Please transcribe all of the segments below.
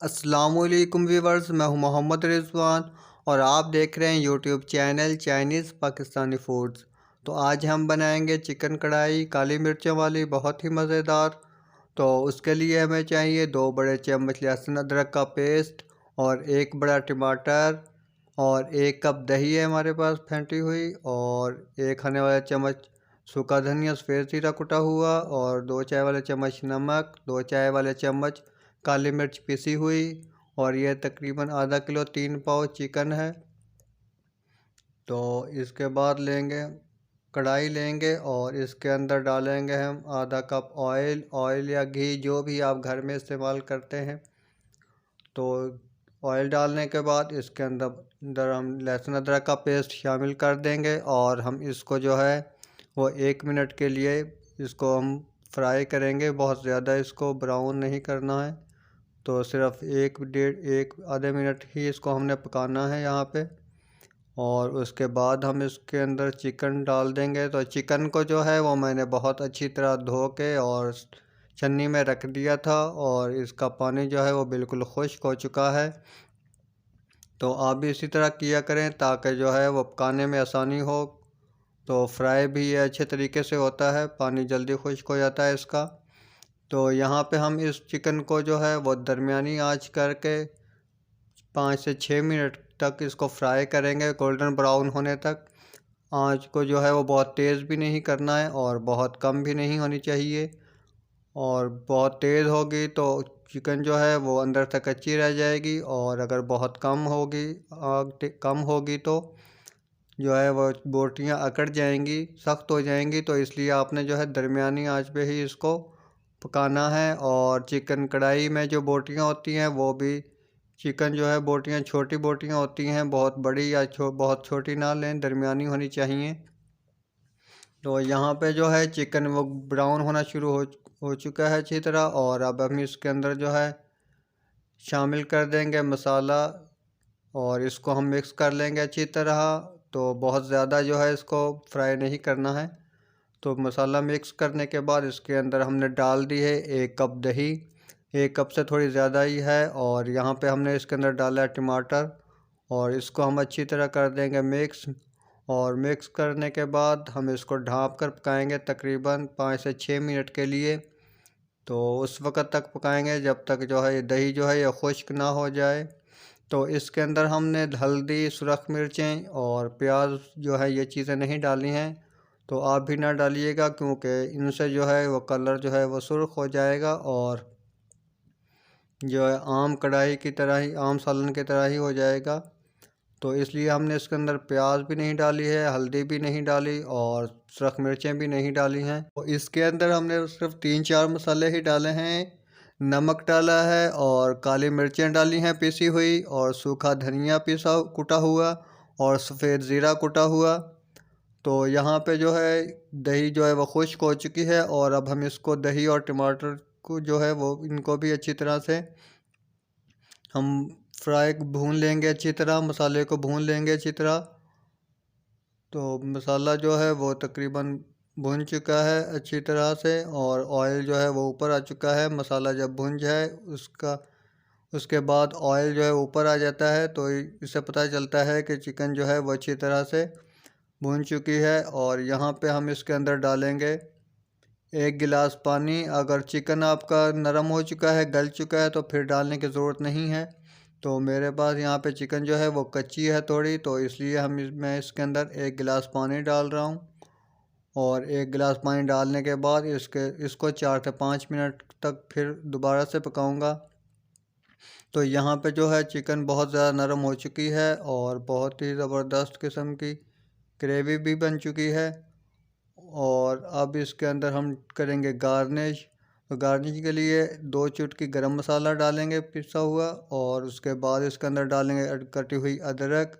अस्सलामुअलैकुम व्यूवर्स, मैं हूं मोहम्मद रिजवान और आप देख रहे हैं YouTube channel Chinese Pakistani foods. तो आज हम बनाएंगे चिकन कढ़ाई काली मिर्चों वाली, बहुत ही मज़ेदार। तो उसके लिए हमें चाहिए 2 बड़े चम्मच लहसुन अदरक का पेस्ट और 1 बड़ा टमाटर और 1 कप दही है हमारे पास फेंटी हुई, और 1 खाने वाला चम्मच सूखा धनिया सफ़ेद ज़ीरा कुटा हुआ, और 2 चाय वाले चम्मच नमक, 2 चाय वाले चम्मच काली मिर्च पिसी हुई, और यह तकरीबन आधा किलो 3 पाव चिकन है। तो इसके बाद लेंगे कढ़ाई लेंगे और इसके अंदर डालेंगे हम आधा कप ऑयल या घी, जो भी आप घर में इस्तेमाल करते हैं। तो ऑयल डालने के बाद इसके अंदर हम लहसुन अदरक का पेस्ट शामिल कर देंगे, और हम इसको जो है वो 1 मिनट के लिए इसको हम फ्राई करेंगे। बहुत ज़्यादा इसको ब्राउन नहीं करना है, तो सिर्फ एक आधे मिनट ही इसको हमने पकाना है यहाँ पे। और उसके बाद हम इसके अंदर चिकन डाल देंगे। तो चिकन को जो है वो मैंने बहुत अच्छी तरह धो के और छन्नी में रख दिया था, और इसका पानी जो है वो बिल्कुल खुश्क हो चुका है। तो आप भी इसी तरह किया करें ताकि जो है वो पकाने में आसानी हो। तो फ्राई भी ये अच्छे तरीके से होता है, पानी जल्दी खुश्क हो जाता है इसका। तो यहाँ पे हम इस चिकन को जो है वो दरमियानी आंच करके 5 से 6 मिनट तक इसको फ्राई करेंगे, गोल्डन ब्राउन होने तक। आंच को जो है वो बहुत तेज़ भी नहीं करना है और बहुत कम भी नहीं होनी चाहिए, और बहुत तेज़ होगी तो चिकन जो है वो अंदर तक कच्ची रह जाएगी, और अगर बहुत कम होगी आग कम होगी तो जो है वो बोटियाँ अकड़ जाएंगी, सख्त हो जाएंगी। तो इसलिए आपने जो है दरमियानी आंच पे ही इसको पकाना है। और चिकन कढ़ाई में जो बोटियाँ होती हैं वो भी चिकन जो है बोटियाँ छोटी बोटियाँ होती हैं, बहुत बड़ी या बहुत छोटी ना लें, दरमियानी होनी चाहिए। तो यहाँ पे जो है चिकन वो ब्राउन होना शुरू हो चुका है अच्छी तरह, और अब हम इसके अंदर जो है शामिल कर देंगे मसाला, और इसको हम मिक्स कर लेंगे अच्छी तरह। तो बहुत ज़्यादा जो है इसको फ्राई नहीं करना है। तो मसाला मिक्स करने के बाद इसके अंदर हमने डाल दी है 1 कप दही, 1 कप से थोड़ी ज़्यादा ही है। और यहाँ पे हमने इसके अंदर डाला है टमाटर, और इसको हम अच्छी तरह कर देंगे मिक्स। और मिक्स करने के बाद हम इसको ढाँप कर पकाएंगे तकरीबन 5 से 6 मिनट के लिए। तो उस वक़्त तक पकाएंगे जब तक जो है दही जो है ये खुश्क ना हो जाए। तो इसके अंदर हमने हल्दी, सुरख मिर्चें और प्याज जो है ये चीज़ें नहीं डाली हैं। तो आप भी ना डालिएगा, क्योंकि इनसे जो है वो कलर जो है वो सुर्ख हो जाएगा, और जो है आम कढ़ाई की तरह ही, आम सालन की तरह ही हो जाएगा। तो इसलिए हमने इसके अंदर प्याज भी नहीं डाली है, हल्दी भी नहीं डाली, और सुरख मिर्चें भी नहीं डाली हैं। तो इसके अंदर हमने सिर्फ 3-4 मसाले ही डाले हैं। नमक डाला है, और काली मिर्चें डाली हैं पिसी हुई, और सूखा धनिया पिसा कुटा हुआ, और सफ़ेद ज़ीरा कुटा हुआ। तो यहाँ पे जो है दही जो है वो खुश्क हो चुकी है, और अब हम इसको दही और टमाटर को जो है वो इनको भी अच्छी तरह से हम भून लेंगे अच्छी तरह, मसाले को भून लेंगे अच्छी तरह। तो मसाला जो है वो तकरीबन भुन चुका है अच्छी तरह से, और ऑयल जो है वो ऊपर आ चुका है। मसाला जब भुन जाए उसके बाद ऑयल जो है ऊपर आ जाता है, तो इससे पता चलता है कि चिकन जो है वो अच्छी तरह से भुन चुकी है। और यहाँ पे हम इसके अंदर डालेंगे 1 गिलास पानी। अगर चिकन आपका नरम हो चुका है, गल चुका है, तो फिर डालने की ज़रूरत नहीं है। तो मेरे पास यहाँ पे चिकन जो है वो कच्ची है थोड़ी, तो इसलिए मैं इसके अंदर 1 गिलास पानी डाल रहा हूँ। और 1 गिलास पानी डालने के बाद इसको 4 से 5 मिनट तक फिर दोबारा से पकाऊंगा। तो यहाँ पे जो है चिकन बहुत ज़्यादा नरम हो चुकी है, और बहुत ही ज़बरदस्त किस्म की ग्रेवी भी बन चुकी है। और अब इसके अंदर हम करेंगे गार्निश। तो गार्निश के लिए 2 चुटकी गरम मसाला डालेंगे पिसा हुआ, और उसके बाद इसके अंदर डालेंगे कटी हुई अदरक,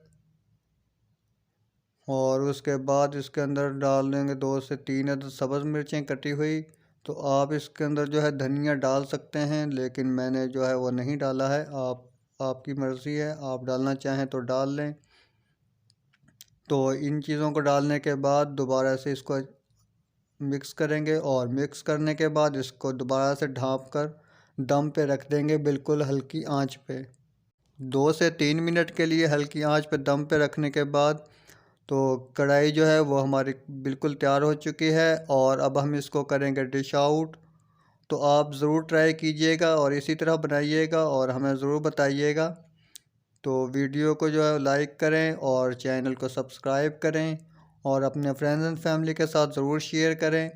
और उसके बाद इसके अंदर डाल देंगे 2 से 3 अदद सब्ज़ मिर्चें कटी हुई। तो आप इसके अंदर जो है धनिया डाल सकते हैं, लेकिन मैंने जो है वो नहीं डाला है। आपकी मर्ज़ी है, आप डालना चाहें तो डाल लें। तो इन चीज़ों को डालने के बाद दोबारा से इसको मिक्स करेंगे, और मिक्स करने के बाद इसको दोबारा से ढाँप कर दम पे रख देंगे बिल्कुल हल्की आंच पे। 2 से 3 मिनट के लिए हल्की आंच पे दम पे रखने के बाद तो कढ़ाई जो है वो हमारी बिल्कुल तैयार हो चुकी है और अब हम इसको करेंगे डिश आउट। तो आप ज़रूर ट्राई कीजिएगा और इसी तरह बनाइएगा और हमें ज़रूर बताइएगा। तो वीडियो को जो है लाइक करें और चैनल को सब्सक्राइब करें और अपने फ्रेंड्स एंड फैमिली के साथ ज़रूर शेयर करें।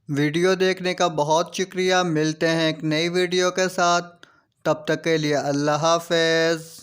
वीडियो देखने का बहुत शुक्रिया। मिलते हैं एक नई वीडियो के साथ। तब तक के लिए अल्लाह हाफ़िज़।